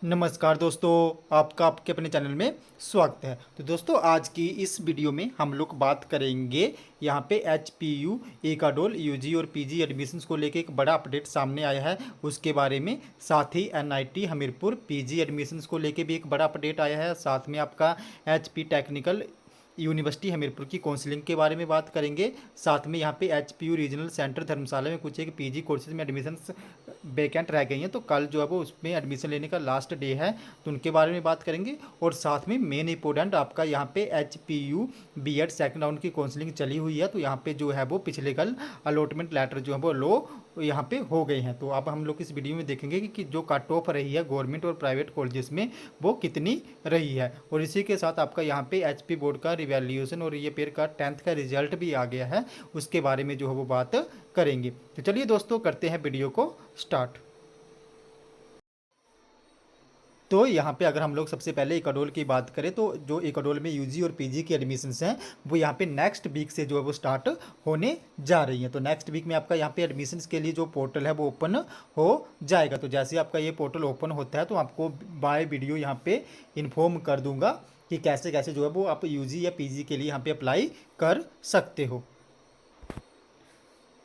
नमस्कार दोस्तों, आपका आपके अपने चैनल में स्वागत है। तो दोस्तों, आज की इस वीडियो में हम लोग बात करेंगे यहाँ पे HPU एकाडोल यूजी और पीजी एडमिशन्स को लेके एक बड़ा अपडेट सामने आया है, उसके बारे में। साथ ही NIT हमीरपुर पीजी एडमिशन्स को लेके भी एक बड़ा अपडेट आया है। साथ में आपका HP टेक्निकल यूनिवर्सिटी हमीरपुर की काउंसलिंग के बारे में बात करेंगे। साथ में यहाँ पे HPU रीजनल सेंटर धर्मशाला में कुछ एक पीजी कोर्सेज में एडमिशन्स वैकेंट रह गई हैं, तो कल जो है वो उसमें एडमिशन लेने का लास्ट डे है, तो उनके बारे में बात करेंगे। और साथ में मेन इंपॉर्टेंट आपका यहाँ पे HPU BEd सेकंड राउंड की काउंसलिंग चली हुई है, तो यहाँ पे जो है वो पिछले कल अलॉटमेंट लेटर जो है वो लो यहाँ पे हो गए हैं। तो अब हम लोग इस वीडियो में देखेंगे कि जो कट ऑफ रही है गवर्नमेंट और प्राइवेट कॉलेजेस में वो कितनी रही है। और इसी के साथ आपका यहाँ पे HP बोर्ड का रिवैल्यूएशन और ये पेयर का 10th का रिजल्ट भी आ गया है, उसके बारे में जो है वो बात करेंगे। तो चलिए दोस्तों, करते हैं वीडियो को स्टार्ट। तो यहाँ पे अगर हम लोग सबसे पहले इकाडोल की बात करें, तो जो इकाडोल में यूजी और पीजी की एडमिशन्स हैं वो यहाँ पे नेक्स्ट वीक से जो है वो स्टार्ट होने जा रही हैं। तो नेक्स्ट वीक में आपका यहाँ पे एडमिशन्स के लिए जो पोर्टल है वो ओपन हो जाएगा। तो जैसे आपका ये पोर्टल ओपन होता है तो आपको बाय वीडियो यहाँ पे इन्फॉर्म कर दूंगा कि कैसे कैसे जो है वो आप यूजी या पीजी के लिए यहाँ पे अप्लाई कर सकते हो।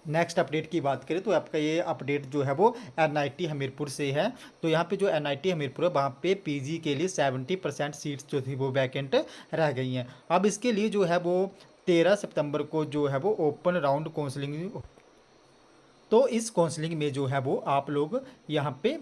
नेक्स्ट अपडेट की बात करें तो आपका ये अपडेट जो है वो NIT हमीरपुर से है। तो यहाँ पे जो NIT हमीरपुर है वहाँ पे पीजी के लिए 70% सीट्स जो थी वो वैकेंट रह गई हैं। अब इसके लिए जो है वो 13 सितंबर को जो है वो ओपन राउंड काउंसलिंग, तो इस काउंसलिंग में जो है वो आप लोग यहाँ पे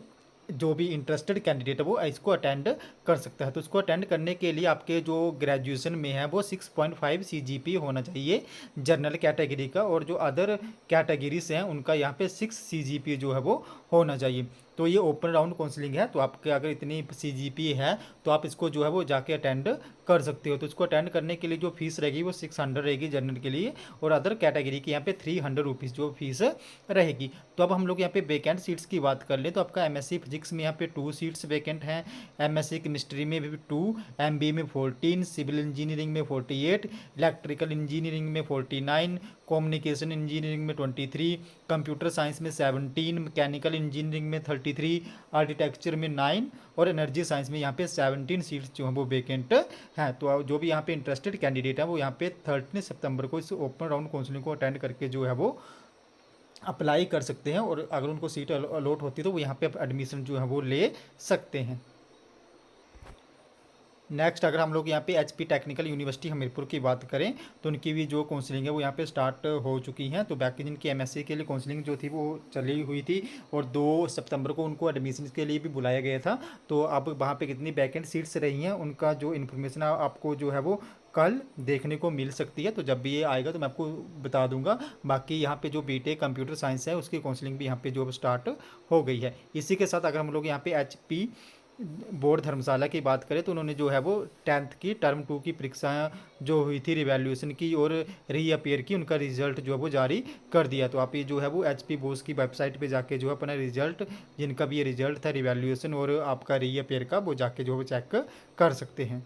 जो भी इंटरेस्टेड कैंडिडेट है वो इसको अटेंड कर सकता है। तो इसको अटेंड करने के लिए आपके जो ग्रेजुएशन में है वो 6.5 CGPA होना चाहिए जनरल कैटेगरी का, और जो अदर कैटेगरीज हैं उनका यहाँ पे 6 CGPA जो है वो होना चाहिए। तो ये ओपन राउंड काउंसलिंग है, तो आपके अगर इतनी CGPA है तो आप इसको जो है वो जाके अटेंड कर सकते हो। तो इसको अटेंड करने के लिए जो फीस रहेगी वो 600 रहेगी जनरल के लिए, और अदर कैटेगरी की यहाँ पे 300 रुपीज़ जो फीस रहेगी। तो अब हम लोग यहाँ पे वैकेंट सीट्स की बात कर लें तो आपका MSc फिजिक्स में यहाँ पे 2 सीट्स वैकेंट हैं, MSc केमिस्ट्री में भी 2, MBA में 14, सिविल इंजीनियरिंग में 48, इलेक्ट्रिकल इंजीनियरिंग में 49, कम्युनिकेशन इंजीनियरिंग में 23, कंप्यूटर साइंस में 17, मैकेनिकल इंजीनियरिंग में 33, आर्किटेक्चर में 9 और एनर्जी साइंस में यहाँ पे 17 सीट्स जो हैं वो वैकेंट हैं। तो जो भी यहाँ पे इंटरेस्टेड कैंडिडेट है वो यहाँ पे 13 सितंबर को इस ओपन राउंड काउंसलिंग को अटेंड करके जो है वो अप्लाई कर सकते हैं, और अगर उनको सीट अलॉट होती है तो वो यहाँ पे एडमिशन जो है वो ले सकते हैं। नेक्स्ट अगर हम लोग यहाँ पे HP टेक्निकल यूनिवर्सिटी हमीरपुर की बात करें तो उनकी भी जो काउंसलिंग है वो यहाँ पे स्टार्ट हो चुकी हैं। तो बाकी जिनकी MSc के लिए काउंसलिंग जो थी वो चली हुई थी, और 2 सितंबर को उनको एडमिशन के लिए भी बुलाया गया था। तो अब वहाँ पे कितनी वैकेंट सीट्स रही हैं उनका जो इन्फॉर्मेशन आपको जो है वो कल देखने को मिल सकती है। तो जब भी ये आएगा तो मैं आपको बता दूंगा। बाकी यहाँ पे जो BTech कंप्यूटर साइंस है उसकी काउंसलिंग भी यहाँ पे जो स्टार्ट हो गई है। इसी के साथ अगर हम लोग यहाँ पे HP बोर्ड धर्मशाला की बात करें तो उन्होंने जो है वो 10th की टर्म 2 की परीक्षाएं जो हुई थी रिवैल्यूएशन की और रीअपेयर की, उनका रिजल्ट जो है वो जारी कर दिया। तो आप ये जो है वो HP बोस की वेबसाइट पे जाके जो है अपना रिजल्ट, जिनका भी ये रिजल्ट था रिवैल्यूएशन और आपका रीअपेयर का, वो जाके जो है वो चेक कर सकते हैं।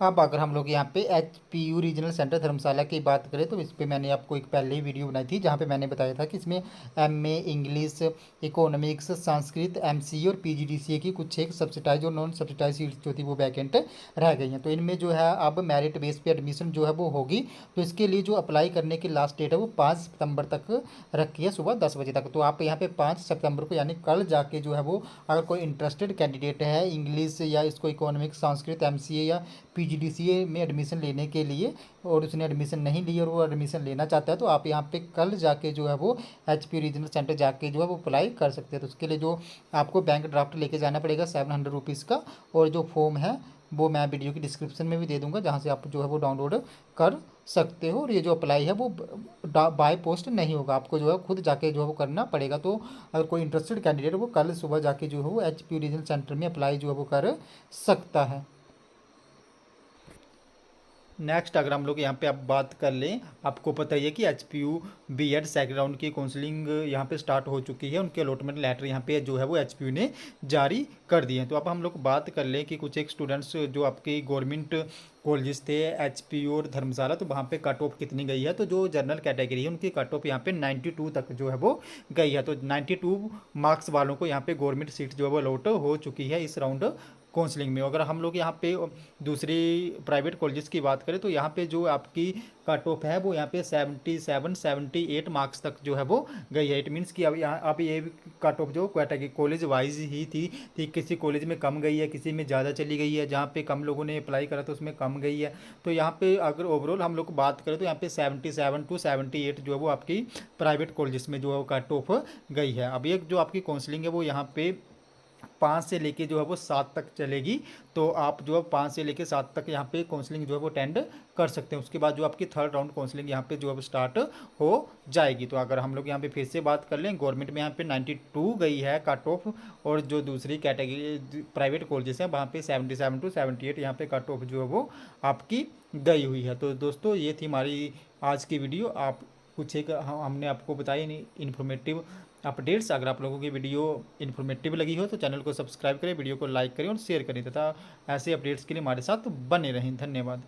अब अगर हम लोग यहाँ पे HPU रीजनल सेंटर धर्मशाला की बात करें तो इस पर मैंने आपको एक पहले ही वीडियो बनाई थी जहाँ पे मैंने बताया था कि इसमें MA English, economics, Sanskrit, MCA और PGDCA की कुछ एक सब्सिडाइज और नॉन सब्सिडाइज सीट्स जो थी वो वैकेंट रह गई हैं। तो इनमें जो है अब मेरिट बेस पे एडमिशन जो है वो होगी। तो इसके लिए जो अप्लाई करने की लास्ट डेट है वो 5 सितंबर तक रखी है, सुबह 10 बजे तक। तो आप यहाँ पे 5 सितंबर को यानी कल जाके जो है वो, अगर कोई इंटरेस्टेड कैंडिडेट है इंग्लिश या इसको इकोनॉमिक्स, संस्कृत, MCA या PGDCA में एडमिशन लेने के लिए, और उसने एडमिशन नहीं ली और वो एडमिशन लेना चाहता है, तो आप यहाँ पे कल जाके जो है वो HP रीजनल सेंटर जाके जो है वो अप्लाई कर सकते हैं। तो उसके लिए जो आपको बैंक ड्राफ्ट लेके जाना पड़ेगा 700 रुपीज़ का, और जो फॉर्म है वो मैं वीडियो की डिस्क्रिप्शन में भी दे दूंगा जहाँ से आप जो है वो डाउनलोड कर सकते हो। और ये जो अप्लाई है वो बाय पोस्ट नहीं होगा, आपको जो है खुद जाके जो है वो करना पड़ेगा। तो अगर कोई इंटरेस्टेड कैंडिडेट है वो कल सुबह जाके जो है वो HP रीजनल सेंटर में अप्लाई जो है वो कर सकता है। नेक्स्ट अगर हम लोग यहाँ पे अब बात कर लें, आपको पता ही है कि एचपीयू बीएड सेकंड राउंड की काउंसलिंग यहाँ पे स्टार्ट हो चुकी है। उनके अलॉटमेंट लेटर यहाँ पे जो है वो एचपीयू ने जारी कर दिए हैं। तो अब हम लोग बात कर लें कि कुछ एक स्टूडेंट्स जो आपके गवर्नमेंट कॉलेजेस थे एचपीयू और धर्मशाला, तो वहाँ पे कट ऑफ कितनी गई है। तो जो जनरल कैटेगरी है उनकी कट ऑफ यहाँ पे 92 तक जो है वो गई है। तो 92 मार्क्स वालों को यहाँ पे गवर्नमेंट सीट जो है वो अलॉट हो चुकी है इस राउंड काउंसलिंग में। अगर हम लोग यहाँ पे दूसरी प्राइवेट कॉलेजेस की बात करें तो यहाँ पे जो आपकी कट ऑफ है वो यहाँ पे 77 78 मार्क्स तक जो है वो गई है। इट मीन्स कि अब यहाँ अब ये कट ऑफ जो कैटेगरी कॉलेज वाइज ही थी किसी कॉलेज में कम गई है, किसी में ज़्यादा चली गई है, जहाँ पे कम लोगों ने अप्लाई करा तो उसमें कम गई है। तो यहाँ पे अगर ओवरऑल हम लोग बात करें तो यहाँ पे 77 टू 78 जो है वो आपकी प्राइवेट कॉलेजेस में जो है वो कट ऑफ गई है। अब एक जो आपकी काउंसलिंग है वो यहाँ पे 5 से लेके जो है वो 7 तक चलेगी। तो आप जो है 5 से लेके 7 तक यहाँ पे काउंसलिंग जो है वो अटेंड कर सकते हैं। उसके बाद जो आपकी थर्ड राउंड काउंसलिंग यहाँ पे जो है स्टार्ट हो जाएगी। तो अगर हम लोग यहाँ पे फिर से बात कर लें, गवर्नमेंट में यहाँ पे 92 गई है कट ऑफ, और जो दूसरी कैटेगरी प्राइवेट कॉलेजेस हैं वहाँ पे 77 टू 78 यहाँ पे कट ऑफ जो है वो आपकी गई हुई है। तो दोस्तों ये थी हमारी आज की वीडियो। आप कुछ एक हमने आपको बताई इन्फॉर्मेटिव अपडेट्स। अगर आप लोगों की वीडियो इन्फॉर्मेटिव लगी हो तो चैनल को सब्सक्राइब करें, वीडियो को लाइक करें और शेयर करें तथा ऐसे अपडेट्स के लिए हमारे साथ बने रहें। धन्यवाद।